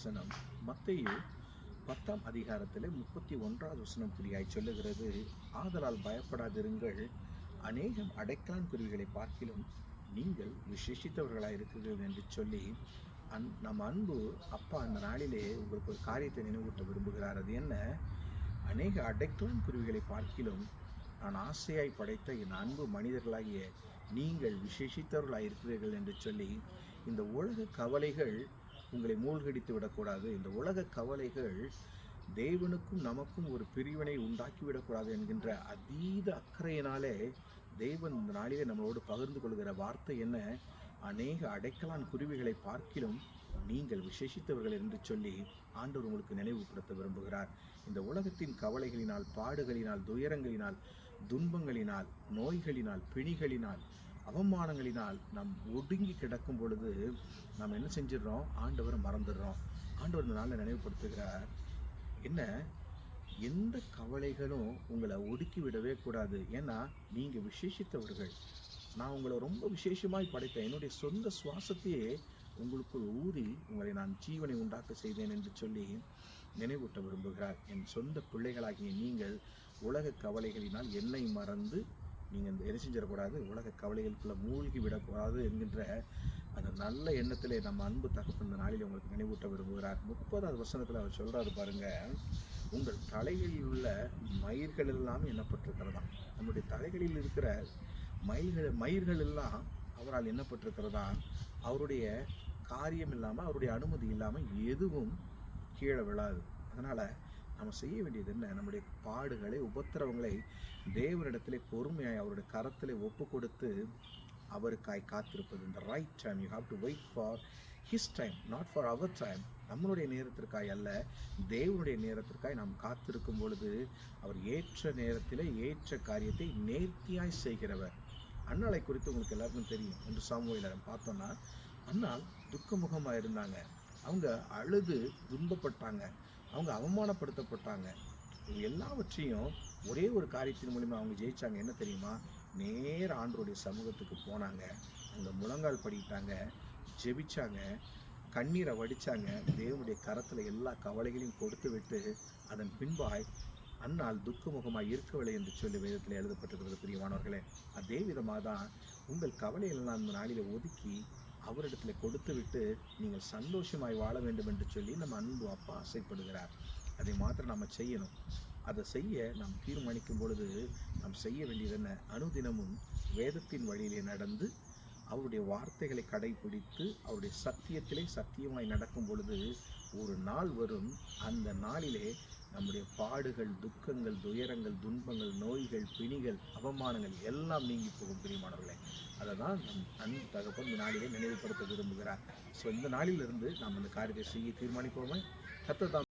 வசனம் மத்தேயு 10ஆம் அதிகாரத்தில் 31வது வசனம் குறியாய் சொல்லுகிறது, ஆதலால் பயப்படாதிருங்கள், அநேகம் அடைக்கலான் குருவிகளை பார்க்கிலும் நீங்கள் விசேஷித்தவர்களாக இருக்கிறீர்கள் என்று சொல்லி நம் அன்பு அப்பா அந்த நாளிலே உங்களுக்கு ஒரு காரியத்தை நினைவூட்ட விரும்புகிறார். அது என்ன? அநேக அடைக்கலான் குருவிகளை பார்க்கிலும் நான் ஆசையாய் படைத்த என் அன்பு மனிதர்களாகிய நீங்கள் விசேஷித்தவர்களாக இருக்கிறீர்கள் என்று சொல்லி, இந்த உலக கவலைகள் உங்களை மூழ்கடித்து விடக்கூடாது, இந்த உலக கவலைகள் தேவனுக்கும் நமக்கும் ஒரு பிரிவினை உண்டாக்கிவிடக்கூடாது என்கின்ற அதீத அக்கறையினாலே தேவன் இந்த நாளிலே நம்மளோடு பகிர்ந்து கொள்கிற வார்த்தை என்ன? அநேக அடைக்கலான் குருவிகளை பார்க்கிலும் நீங்கள் விசேஷித்தவர்கள் என்று சொல்லி ஆண்டவர் உங்களுக்கு நினைவுபடுத்த விரும்புகிறார். இந்த உலகத்தின் கவலைகளினால், பாடுகளினால், துயரங்களினால், துன்பங்களினால், நோய்களினால், பிணிகளினால், அவமானங்களினால் நாம் ஒடுங்கி கிடக்கும் பொழுது நாம் என்ன செஞ்சிடறோம்? ஆண்டவரை மறந்துடுறோம். ஆண்டவர் இந்த நாளில் நினைவுபடுத்துகிறார், என்ன, எந்த கவலைகளும் உங்களை ஒடுக்கி விடவே கூடாது. ஏன்னா நீங்கள் விசேஷித்தவர்கள். நான் உங்களை ரொம்ப விசேஷமாய் படைத்தேன். என்னுடைய சொந்த சுவாசத்தையே உங்களுக்குள் ஊதி உங்களை நான் ஜீவனை உண்டாக்க செய்தேன் என்று சொல்லி நினைவூட்ட விரும்புகிறார். என் சொந்த பிள்ளைகளாகிய நீங்கள் உலக கவலைகளினால் என்னை மறந்து நீங்கள் என்ன செஞ்சிடக்கூடாது, உலக கவலைகளுக்குள்ளே மூழ்கி விடக்கூடாது என்கின்ற அந்த நல்ல எண்ணத்திலே நம்ம அன்பு தகப்பன் இந்த நாளில் உங்களுக்கு நினைவூட்ட விரும்புகிறார். 30வது வசனத்தில் அவர் சொல்கிறாரு பாருங்க, உங்கள் தலைகளில் உள்ள மயிர்கள் எல்லாம் எண்ணப்பட்டிருக்கிறதா. நம்முடைய தலைகளில் இருக்கிற மயிர்கள் எல்லாம் அவரால் எண்ணப்பட்டிருக்கிறதா. அவருடைய காரியம் இல்லாமல், அவருடைய அனுமதி இல்லாமல் எதுவும் கீழே விழாது. அதனால் நம்ம செய்ய வேண்டியது என்ன? நம்முடைய பாடுகளை, உபத்திரவங்களை தேவனிடத்திலே பொறுமையாய் அவருடைய கரத்திலே ஒப்பு கொடுத்து அவருக்காய் காத்திருப்பது. இந்த right time, you have to wait for his time, not for our time. நம்மளுடைய நேரத்திற்காய் அல்ல, தேவனுடைய நேரத்திற்காய் நாம் காத்திருக்கும் பொழுது அவர் ஏற்ற நேரத்தில் ஏற்ற காரியத்தை நேர்த்தியாய் செய்கிறவர். அன்னாளை குறித்து உங்களுக்கு எல்லாருக்கும் தெரியும். 1 சாமுவேலில் பார்த்தோன்னா, அன்னாள் துக்கமுகமாக இருந்தாங்க. அவங்க அழுது துன்பப்பட்டாங்க, அவங்க அவமானப்படுத்தப்பட்டாங்க. எல்லாவற்றையும் ஒரே ஒரு காரியத்தின் மூலிமா அவங்க ஜெயித்தாங்க. என்ன தெரியுமா? நேர ஆண்டவருடைய சமூகத்துக்கு போனாங்க, அங்கே முழங்கால் படிக்கிட்டாங்க, ஜெபிச்சாங்க, கண்ணீரை வடித்தாங்க, தேவனுடைய கரத்தில் எல்லா கவலைகளையும் கொடுத்து விட்டு அதன் பின்பாய் அன்னால் துக்கமுகமாக இருக்கவில்லை என்று சொல்லி வேதத்தில் எழுதப்பட்டிருக்கிறது. பிரியமானவர்களே, அதே விதமாக தான் உங்கள் கவலையெல்லாம் அந்த நாளில் ஒதுக்கி அவரிடத்தில் கொடுத்து விட்டு நீங்கள் சந்தோஷமாய் வாழ வேண்டும் என்று சொல்லி நம்ம அன்பு அப்பா ஆசைப்படுகிறார். அதை மாத்திரம் நம்ம செய்யணும். அதை செய்ய நாம் தீர்மானிக்கும் பொழுது நாம் செய்ய வேண்டியது என்ன? அனுதினமும் வேதத்தின் வழியிலே நடந்து அவருடைய வார்த்தைகளை கடைபிடித்து அவருடைய சத்தியத்திலே சத்தியமாய் நடக்கும் பொழுது ஒரு நாள் வரும், அந்த நாளிலே நம்முடைய பாடுகள், துக்கங்கள், துயரங்கள், துன்பங்கள், நோய்கள், பிணிகள், அவமானங்கள் எல்லாம் நீங்கி போகும். பிரியமானவர்களே, அதை தான் நம் அன்பு தகப்பன் இந்த நாளிலே நினைவுபடுத்த விரும்புகிறார். ஸோ இந்த நாளிலிருந்து நாம் அந்த காரியத்தை செய்ய தீர்மானிப்போமே. கர்த்தர்